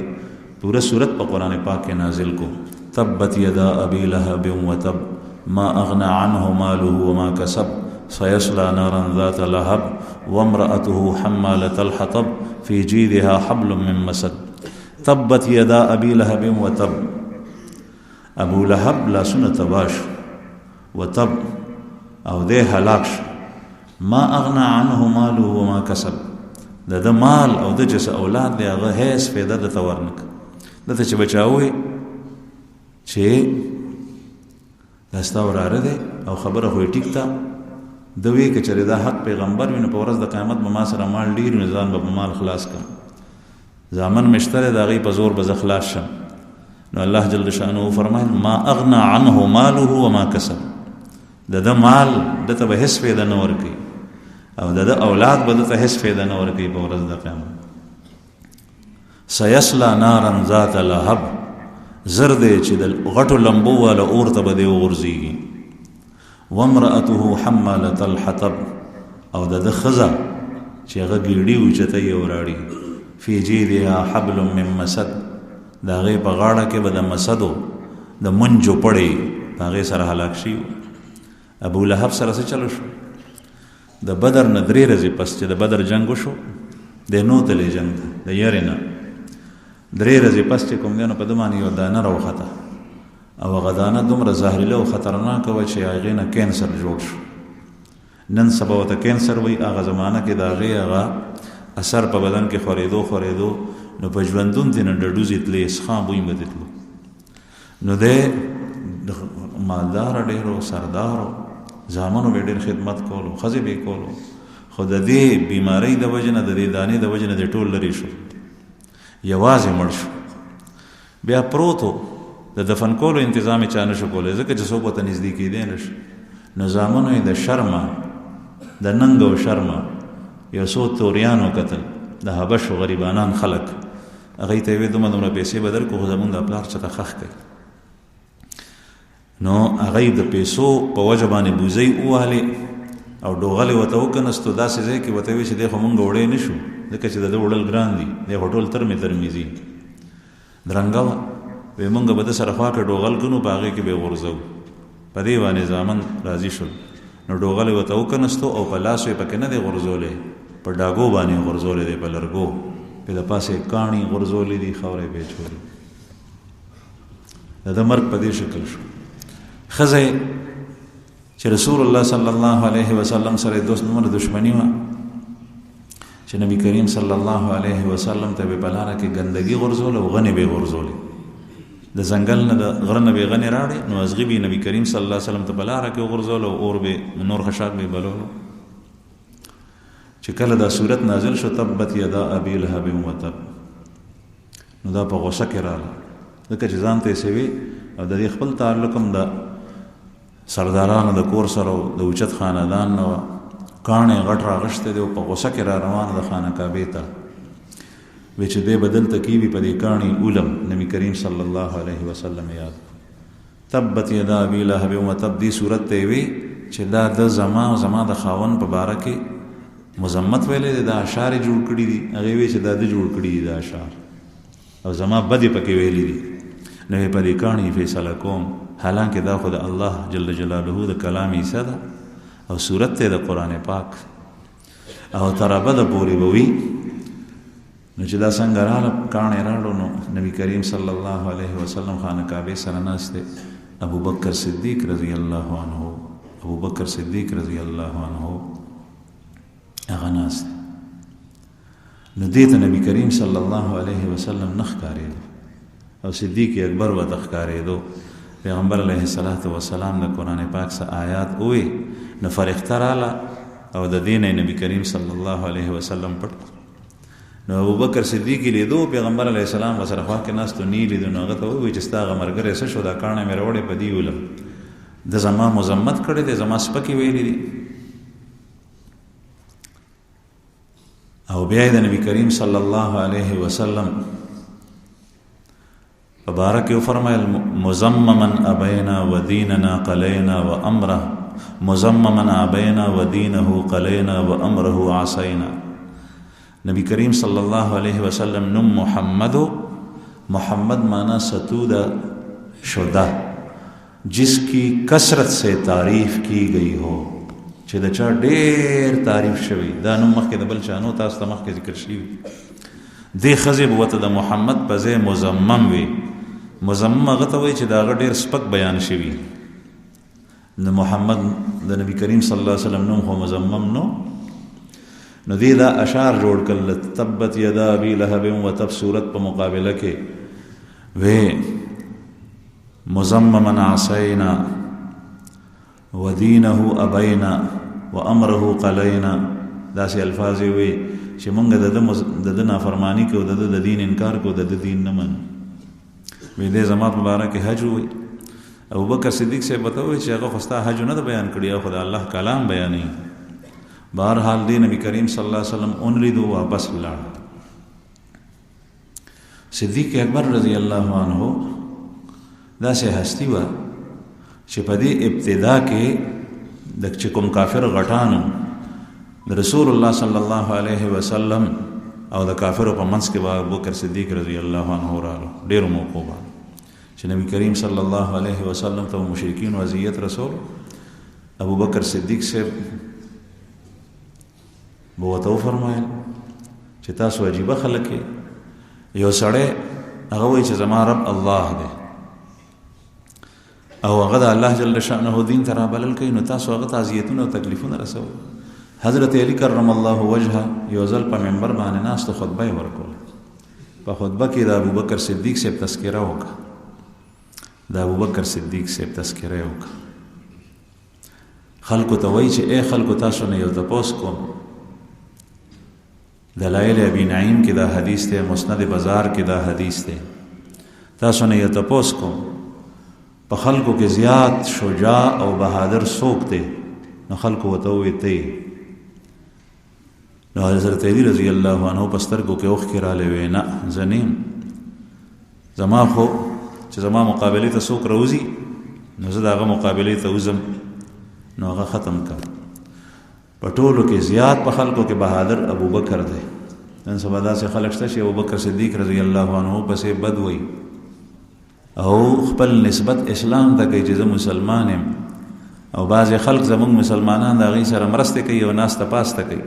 پوره صورت په قرآن پاک کې نازل کو. تبت يدا أبي لهب وتب ما أغنى عنه ماله وما كسب سيصلى نارا ذات لهب وامرأته حمالة الحطب في جيدها حبل من مسد تبت يدا أبي لهب وتب ابو لهب لاسونه تباش وتب او ده هلاك ما اغنى عنه ماله وما كسب د مال او د جس اولاد دی هغه هیڅ فایده د تورنک دته چې بچاوي چې داستا وراره دی او خبره خو ټیک تا د وی کې چې دا حق پیغمبر ویني په ورځ د قیامت ما سره مال ډیر نظام به مال خلاص کړ ځامن مشتره د غي په زور به خلاص شم نو الله جل شانه فرمایل ما اغنى عنه ماله وما كسب د مال دته به هیڅ فایده نه ورکي او د اولاد به دته هیڅ فایده نه ورکي په ورځ د قیامت سيصلى نارا ذات لهب زرد چې د غټو لمبو ولا اور ته به ورزيږي وامرأته حمالة الحطب او د خزا چې هغه ګیړي وچته یې وراړي فی جیدها حبل من مسد دا غي په غاړه کې به د مسدو د منجو پړې هغه سره هلاک شي ابو لهب سره څه چلو شو د بدر نه درې ورځې پس چې د بدر جنگ وشو د نو تلې جنگ د یارینه درې ورځې پس چې کوم دینه په دمانه یو دانه راوخته او غدانه دومره زهريله او خطرناک و چې هغه نه کینسر جوړ شو نن سبا ته کینسر وای هغه زمانہ کې دا هغه اثر په بدن کې خورېدو نو په ژوندون دي نه ډډوزې تلې ښه بوی مدتلو نو ده مالدار ډېرو سردارو زامنو به ډېر خدمت کولو خزې به کولو خو د دې بیماری د وجنه د دې دانې د وجنه د ټول لري شو یوازې مړ شو بیا پروتو د دفن کولو تنظیم چا نشو کولای ځکه چې څوک ته نږدې کېدی نشي نو زامنو د شرمه د ننګ او شرمه یو څو توریانو قتل د حبش غریبانان خلق هغه ته وې دومره پیسې بدل کو زمون د خپل څخه خخ کړي نو هغه د پیسو په وجبانه بوزي اواله او ډوغله وته وکنستو داسې ځای کې وته وی چې د خمون غوړې نشو ځکه چې د وړل ګران دي د هټول ترمذی درنګا و مونږ به د سره خواکه ډوغل کنو باغې کې به ورزو په دې باندې ځامن راضي شول نو ډوغله وته وکنستو او په لاس یې پکې نه دی ورزولې په ډاګو باندې غرزولې دی په لرګو په د پاسه کانی غرزولې دي خورې به چوري د مرګ په دې شکل شو خزه چې رسول الله صلی الله علیه وسلم سره دوست نمبر دښمنی و چې نبی کریم صلی الله علیه وسلم ته په بلاره کې ګندګي غرزول او غنی به غرزول د ځنګل نه د غرنه به غنی راړي نو ازغي به نبی کریم صلی الله علیه وسلم ته بلاره کې غرزول او اور به نور خشاک به بلولو چې کله دا صورت نازل شو تبت یدا ابي لهب وتب نو دا په غوسه کې رااله ځکه چې ځان ته سوي او د خپل تعلق هم د سردارانو د کور سره د اوچت خاندان نو کانه غټ راغشته دی په غوسه کې را روان د خانه کعبه ته وچ دې بدل تکیوی په دې کانی علم نبی کریم صلی الله علیه وسلم یاد تبت یدا ابي لهب وتب دی صورت ته وی چې دا د زما د خاون په باره کې مزمت ویلې د اشعار جوړ کړی دي هغه وی چې دا د جوړ کړی دي د اشعار او زما بدی پکې ویلې دي نو په دې کانی فیصله کوم حالانکه دا خود الله جل جلاله د کلام عیسی ده او صورت ته د قران پاک او ترابه د پوری بوي نو چې دا څنګه رااله کانه راړو نو نبی کریم صلی الله علیه وسلم خانه کعبه سره ناشته ابو بکر صدیق رضی الله عنه هغه ناشته نو دې ته نبی کریم صلی الله علیه وسلم نخ کاریدو او صدیق اکبر و تخکاریدو پیغمبر علیه الصلاۃ والسلام د قران پاک څخه آیات وې نو فرختراله او د دین نبی کریم صلی الله علیه وسلم پټ نو ابو بکر صدیق لیدو پیغمبر علیه السلام وسره خوا کې ناس ته نیلی د نوغه ته وې چې ستا غمرګره څه شو دا کانه مې وروړې په دی ولم د زما مزمت کړي د زما سپکی ویلې دي او بیا د نبی کریم صلی الله علیه وسلم مبارک فرمایل مزمما ابینا ودیننا قلینا وامره مزمما ابینا ودینه قلینا وامره عصینا نبی کریم صلی الله علیه وسلم نم محمد معنا ستودا शुदा जिसकी कसरत से तारीफ की गई हो, چې د چا ډېر تعریف شوی. دا نوم مخکې د بل چا نو، تاسو ته مخکې ذکر شوي. دې ښځې به ورته د محمد په ځای مزمم وي. مزمم هغه ته وایي چې د هغه ډېر سپک بیان شوي. د محمد د نبی کریم صلی الله علیه وسلم نوم خو مزمم نو. نو دې دا اشعار جوړ کړل، تبت یدا ابي لهب وتب صورت په مقابله کې وې مزمما عصینا ودینه ابینا وامره قلینا. داسې الفاظ یې وي چې مونږ د ده نافرماني کوو، د دین انکار کوو، د دین نه منو. وی دې زما په باره کې حج ووایي. ابوبکر صدیق صاحب ورته ووایي چې هغه خو ستا حج نه ده بیان کړي، او خو د الله کلام بیانوي. بهرحال دې نبي کریم صلی الله علیه وسلم انریدو واپس لاړ. صدیق اکبر رضی الله عنه داسې هستی وه چې په دې ابتدا کې د چې کوم کافر غټانو د رسول الله صلی الله علیه وسلم او د کافرو په منځ کې به ابوبکر صدیق رضی الله عنه راغلو. ډېرو موقعو باندې چې نبی کریم صلی الله علیه وسلم ته مشرکین اذیت رسول، ابوبکر صدیق صاحب به ورته وفرمایل چې تاسو عجیبه خلک یې. یو سړی هغه وایي چې زما رب الله دی او هغه د الله جل شأنه دین ته رابلل کوي، نو تاسو هغه ته اذیتونه او تکلیفونه رسوئ. حضرت علی کرم الله وجهه یو ځل په منبر باندې ناست خطبه یې ورکوله. په خطبه کې د ابوبکر صدیق صاحب تذکره وکړه. د ابوبکر صدیق صاحب تذکره یې وکړه. خلکو ته وایي چې ای خلکو تاسو نه یو تپوس کوم. دلائل ابي نعیم کې دا حدیث دی، مسند بازار کې دا حدیث دی. تاسو نه یو تپوس کوم په خلکو کې زیات شجاع او بهادر څوک دی؟ نو خلکو ورته ووایي ته. نو حضرت علی رضی الله عنه په سترګو کې اوښکې راغلې وې، نه زه نه یم. زما خو چې زما مقابلې ته څوک راوځي نو زه د هغه مقابلې ته وځم. نو هغه ختم کړ. په ټولو کې زیات په خلکو کې بهادر ابوبکر دی. نن سبا داسې خلک شته چې ابوبکر صدیق رضی الله عنه پسې بد وایي او خپل نسبت اسلام ته کوي چې زه مسلمان یم، او بعضې خلک زموږ مسلمانان د هغوی سره مرستې کوي او ناسته پاسته کوي.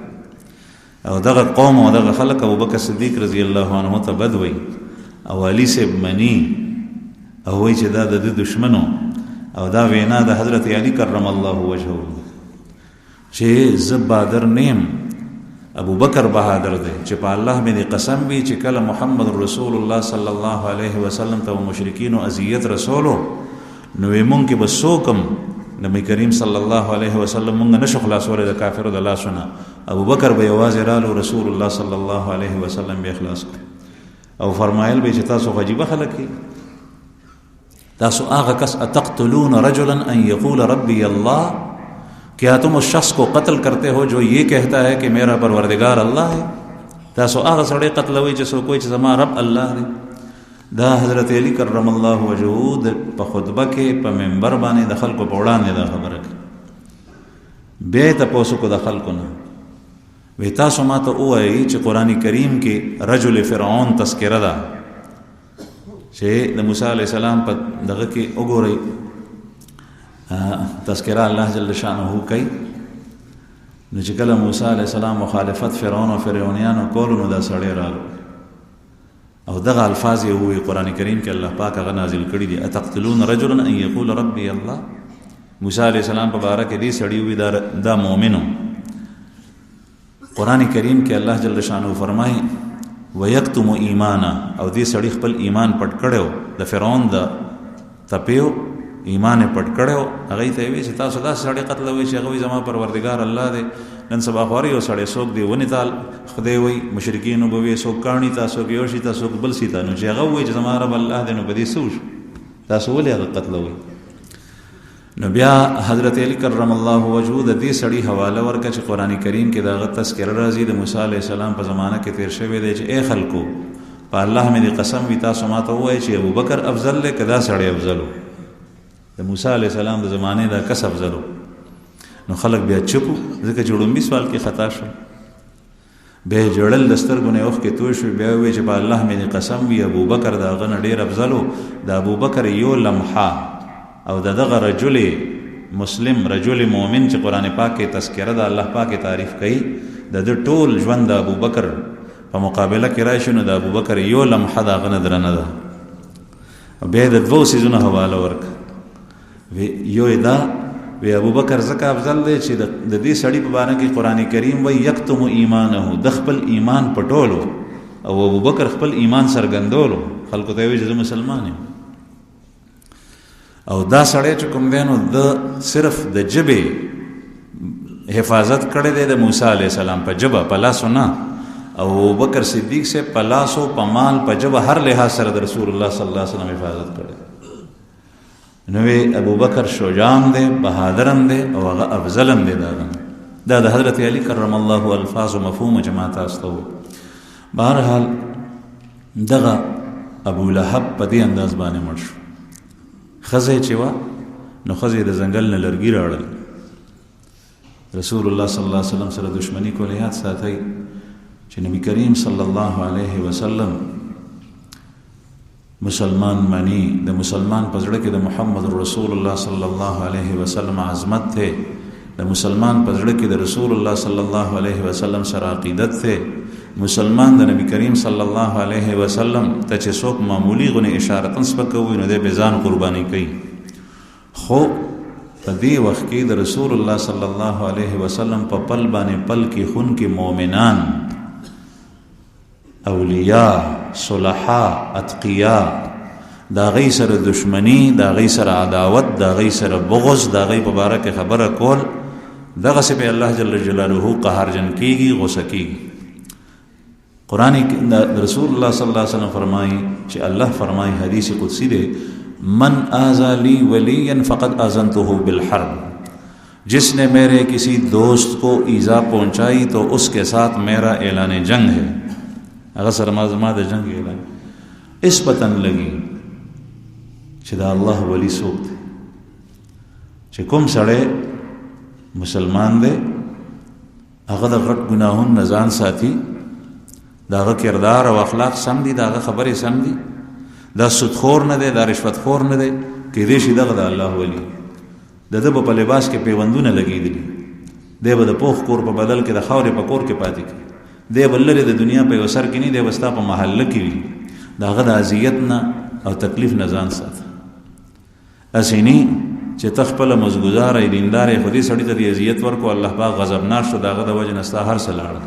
او دغه قوم او دغه خلک ابوبکر صدیق رضی الله عنه ته بد وایي او علي صاحب مني او وایي چې دا د ده دشمنو، او دا وینا د حضرت علی کرم الله وجهه چې زه بهادر نیم، ابوبکر بهادر دی. چې په الله باندې قسم وي چې کله محمد رسول الله صلی الله علیه وسلم ته مشرکینو اذیت رسولو نو مونږ کې به څوک نبی کریم صلی الله علیه وسلم مونږ نشو خلاصولی د کافرو د لاسونه. ابوبکر به یوازې رالو، رسول الله صلی الله علیه وسلم به خلاص کړ او فرمایل به چې تاسو عجیبه خلک یې. تاسو هغه کس اتقتلون رجلا ان یقول ربی اللہ، کیا تم اس شخص کو قتل کرتے ہو جو یہ کہتا ہے کہ میرا پروردگار اللہ ہے؟ تاسو هغه سړی قتلوئ چې څوک وایي چې زما رب الله دی. دا حضرت علی کرم الله وجهه په خطبه کې په منبر باندې د خلکو په وړاندې دا خبره کوي. بیا یې تپوس وکړو د خلکو نه، وی تاسو ما ته ووایئ چې قرآن کریم کې رجل فرعون تذکره ده چې د موسی علیه السلام په دغه کې وګورئ تذکره الله جل شانه کوي. نو چې کله موسی علیه السلام مخالفت فرعون او فرعونیانو کولو نو دا سړی راغلو او دغه الفاظ یې ووایي قرآن کریم کې الله پاک هغه نازل کړي دي، اتقتلون رجلا ان یقول ربی الله. موسی علیه السلام په باره کې دې سړي ووایي دا مؤمنو. قرآن کریم کې الله جل شانه فرمایي ویکتم ایمانا، او دې سړي خپل ایمان پټ کړو، د فرعون د تپیو ایمان پټ کړو. هغه ته وی چې تاسو دا سړی قتلوئ چې هغه وایي زما پروردگار الله دی. نن سبا خو یو سړی څوک دی ونې تال خدای وایي، مشرکینو به وایي څوک کاڼي ته، څوک یو شي ته، څوک بل شي ته. نو چې هغه وایي چې زما رب الله دی نو په دې څه وشو؟ تاسو ولې هغه قتلوئ؟ نو بیا حضرت علی کرم الله وجهه د دې سړي حواله ورکړه چې قرآن کریم کې دغه تذکره راځي د موسی علیه السلام په زمانه کې تیر شوی دی چې ای خلکو په الله مې دې قسم وي تاسو ما ته ووایئ چې ابوبکر افضل دی که دا سړی افضل و؟ د موسی علیه السلام د زمانې دا کس افضل و. نو خلک بیا چپو، ځکه چې وړومبي سوال کې خطا شو. بیا جړل د سترګو نه اوښکې توی شوې بیا ووایي چې په الله مې دې قسم وي ابوبکر د هغه نه ډېر افضل و د ابوبکر یو لمحه او د دغه رجل مسلم رجل مؤمن چې قرآن پاک کې تذکره د الله پاک تعریف کوي د ده ټول ژوند د ابوبکر په مقابله کې راشي نو د ابوبکر یو لمحه د هغه نه درنه ده. بیا د دوو څیزونو حواله ورکړه یو یې دا وی ابوبکر ځکه افضل دی چې د دې سړي په باره کې قرآن کریم وایي یکتم ایمانه د خپل ایمان پټولو او ابوبکر خپل ایمان څرګندولو خلکو ته یې وایي چې زه مسلمان یم او دا سړی چې کوم دی نو د صرف د ژبې حفاظت کړی دی د موسی علیه السلام په ژبه په لاسو نه او ابوبکر صدیق سے په لاسو په مال په ژبه هر لحاظ سره د رسول الله صلی الله علیه وسلم حفاظت کړی نو ابوبکر شجاع دی بهادرم دی او هغه افضلم دی دا د حضرت علی کرم الله الفاظ و مفهوم جماعت استو. بهرحال دغه ابو لهب په دې انداز باندې مړ شو. ښځه چې وه نو ښځې د ځنګل نه لرګي راوړل رسول الله صلی الله علیه وسلم سره دشمني کول یاد ساتئ چې نبی کریم صلی الله علیه وسلم مسلمان منی د مسلمان په زړه کې د محمد رسول الله صلی الله علیه وسلم عظمت ته د مسلمان په زړه کې د رسول الله صلی الله علیه وسلم سره عقیدت ته مسلمان د نبی کریم صلی الله علیه وسلم ته چې څوک معمولی غونه اشارتن سپکوي نو د بیزان قرباني کوي خو په دې وخت کې د رسول الله صلی الله علیه وسلم په پل باندې پل کې خون کې مؤمنان اولیاء صلحاء اتقیاء دا غي سره دشمنی دا غي سره عداوت دا غي سره بغض دا غي په باره کې خبره کول دغه څه به الله جل جلاله قهرجن کیږي غوسه کیږي. قرآن رسول الله صلی الله علیه وسلم فرمایي چې الله فرمایي حدیث قدسی دی من آذى لی ولیا فقد آذنته بالحرب جس نے میرے کسی دوست کو ایذا پہنچائی تو اس کے ساتھ میرا اعلان جنگ ہے. هغه سره ما زما د جنگ اعلان اس پتن لګي چې دا الله ولی څوک دی چې کوم سړی مسلمان دی هغه د غټ ګناهونو نه ځان ساتي دا هغه کردار او اخلاق سم دي دا هغه خبرې سم دي دا سودخور نه دی دا رشوتخور نه دی کېدای شي دغه د الله ولی د ده په لباس کې پیوندونه لګېدلي دی به د پوخ کور په بدل کې د خاورې په کور کې پاتې کړي دی به لرې د دنیا په یو سر کې نه دی به ستا په محله کې وي د هغه د اذیت نه او تکلیف نه ځان ساته هسې نه چې ته خپله مزګزار یې دیندار یې خو دې سړي ته دې اذیت ورکړو الله پاک غضبناک شو د هغه د وجې نه ستا هر څه لاړل.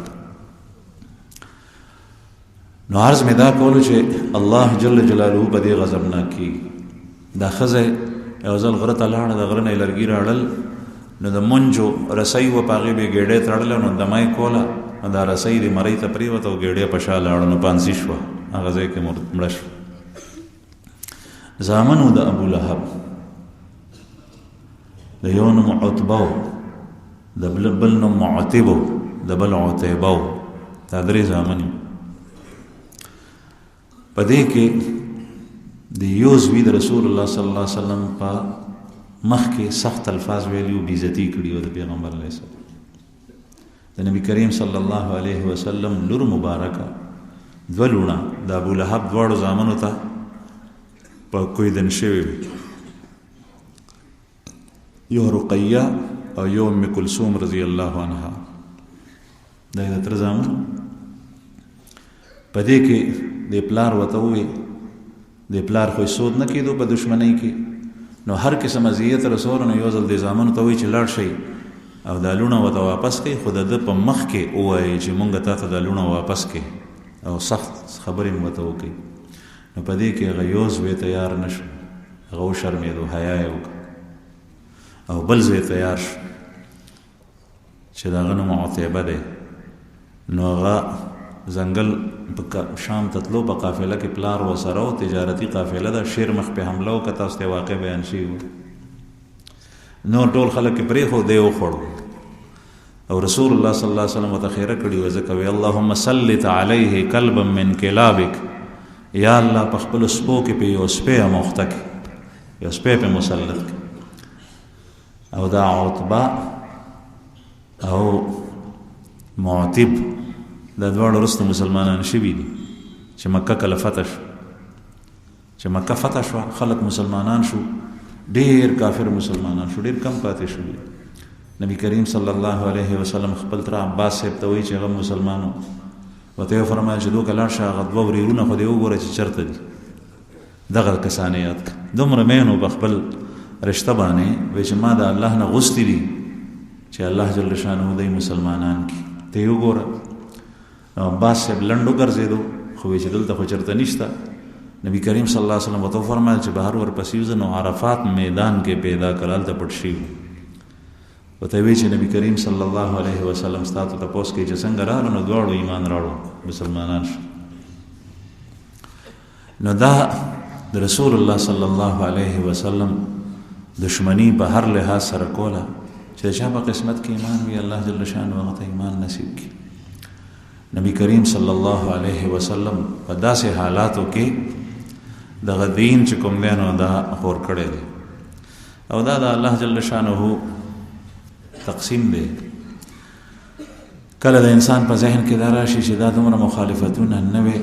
نو عرض مې دا کولو چې الله جل جلاله په دې غضبناک کېږي. دا ښځه یو ځل غره ته لاړه د غره نه یې لرګي راړل نو د منجو رسۍ وه په هغې به یې ګېډۍ تړله نو دمه یې کوله نو دا رسۍ د مرۍ ته پرېوته او ګېډۍ په شا لاړه نو پانسي شوه هغه ځای کې مړه شوه. زامن و د ابو لهب د یو نوم عتبه و د بل نوم معتب و د بل عتیبه و دا درې زامن په دې کې د یو زوی د رسول الله صلی الله علیه وسلم په مخ کې سخت الفاظ ویلي او بېعزتي کړي و د پیغمبر علیه السلام. د نبی کریم صلی الله علیه وسلم لور مبارکه دوه لوڼه د ابو لهب دواړو زامنو ته په کویدن شوي وي یو رقیه او یو ام کلثوم رضی الله عنها دا یې د تره زامن په دې کې د پلار ورته ووی د پلار خو یې سود نه کېدو په دشمنۍ کې نو هر قسم اذیت رسول نو یو ځل د زامنو ته وایي چې لاړ شئ او دا لوڼه ورته واپس کړئ خو د ده په مخ کې ووایي چې مونږ تا ته دا لوڼه واپس کړئ او سخت خبرې مو ورته وکړئ. نو په دې کې هغه یو زوی تیار نه شو هغه وشرمېدو حیا یې وکړه او بل زوی تیار شو چې د هغه نوم عتیبه دی نو هغه ځنګل شام ته تلو په قافله کې پلار ورسره و تجارتي قافله ده شیر مخ په حمله وکړه تاسو ته واقع بیان شوي وو نور ټول خلک یې پرېښود دی وخوړو او رسول الله صلی الله علیه وسلم ورته خیره کړي وه ځکه وی اللهم سلط علیه کلبا من کلابک یا الله په خپلو سپو کې په یو سپی اموخته کړي یو سپی پې مسلط کړي او دا عتبه او معتب دا دواړه وروسته مسلمانان شوي دي چې مکه کله فتح شو چې مکه فتح شوه خلک مسلمانان شو ډېر کافر مسلمانان شو ډېر کم پاتې شو نبی کریم صلی الله علیه وسلم خپل تر عباس صاحب ته وایي چې هغه مسلمان و ورته یې وفرمایل چې دوکه لاړ شه هغه دوه ورېرونه خو دې وګوره چې چېرته دي دغه کسان یې یاد کړه دومره مین و په خپل رشته باندې وایي چې ما د الله نه غوښتي دي چې الله جل شانه دوی مسلمانان کړي ته یې وګوره عباس صاحب لنډ وګرځېدو خو وایي چې دلته خو چېرته نشته نبی کریم صلی الله علیه وسلم ورته وفرمایل چې بهر ورپسې وځه نو عرفات میدان کې پیدا کړه هلته پټ شوي ورته وایي چې نبی کریم صلی الله علیه وسلم ستا ته تپوس کوي چې څنګه راغلو نو دواړو ایمان راوړو مسلمانان شو نو دا د رسول الله صلی الله علیه وسلم دشمنی په هر لحاظ سره کوله چې د چا په قسمت کې ایمان وي الله جل شانه هغه ته ایمان نصیب کړي نبی کریم صلی الله علیه وسلم په داسې حالاتو کې دغه دین چې کوم دی نو دا خور کړی دی او دا د الله جل شانه تقسیم دی کله د انسان په ذهن کې دا راشي چې دا دومره مخالفتونه نه وي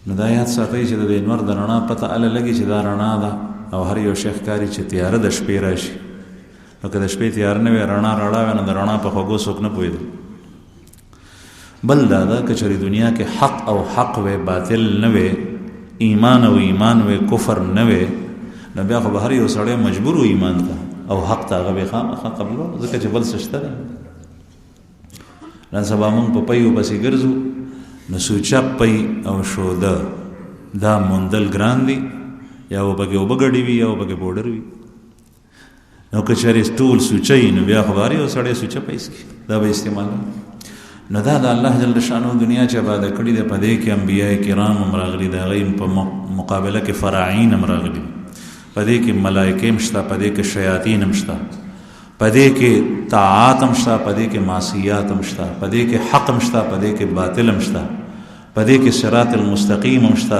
نو دا یاد ساتئ چې د انور د رڼا پته اله لګي چې دا رڼا ده او هر یو شیخ کاري چې تیاره د شپې راشي نو که د شپې تیاره نه وي رڼا راړه نو د رڼا په خوږو څوک نه پوهېدل بل دا ده که چېرې دنیا کې حق او حق وی باطل نه وي ایمان او ایمان وی کفر نه وي نو بیا خو به هر یو سړی مجبور و ایمان ته او حق ته هغه به خامخا قبلو ځکه چې بل څه شته دی نن سبا موږ په پیو پسې ګرځو نو سوچه پی او شوده دا موندل ګران دي یا وبګې اوبه ګډې وي یا وبګې بوډر وي نو که چېرې ټول سوچه وي نو بیا خو به هر یو سړی سوچه پیس کړي دا به استعمال نو دا د الله جل شانه دنیا چې آباده کړې ده په دې کې انبیاء کرام هم راغلي د هغې په مقابله کې فراعین هم راغلي په دې کې ملایکې هم شته په دې کې شیاطین هم شته په دې کې طاعات هم شته په دې کې معصیات هم شته په دې کې حق هم شته په دې کې باطل هم شته په دې کې صراط المستقیم هم شته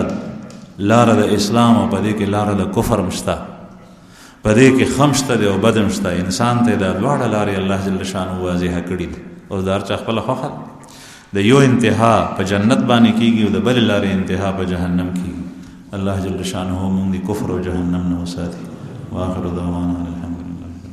لاره د اسلام او په دې کې لاره د کفر هم شته په دې کې خم شته دی او بد هم شته انسان ته دا دواړه لارې الله جل شانه واضحه کړي دي او دا هر چا خپله خوښه د یو انتها په جنت باندې کېږي او د بلې لارې انتها په جهنم کېږي الله جل شانه موږ د کفر او جهنم نه وساتي واخر دعوانا الحمد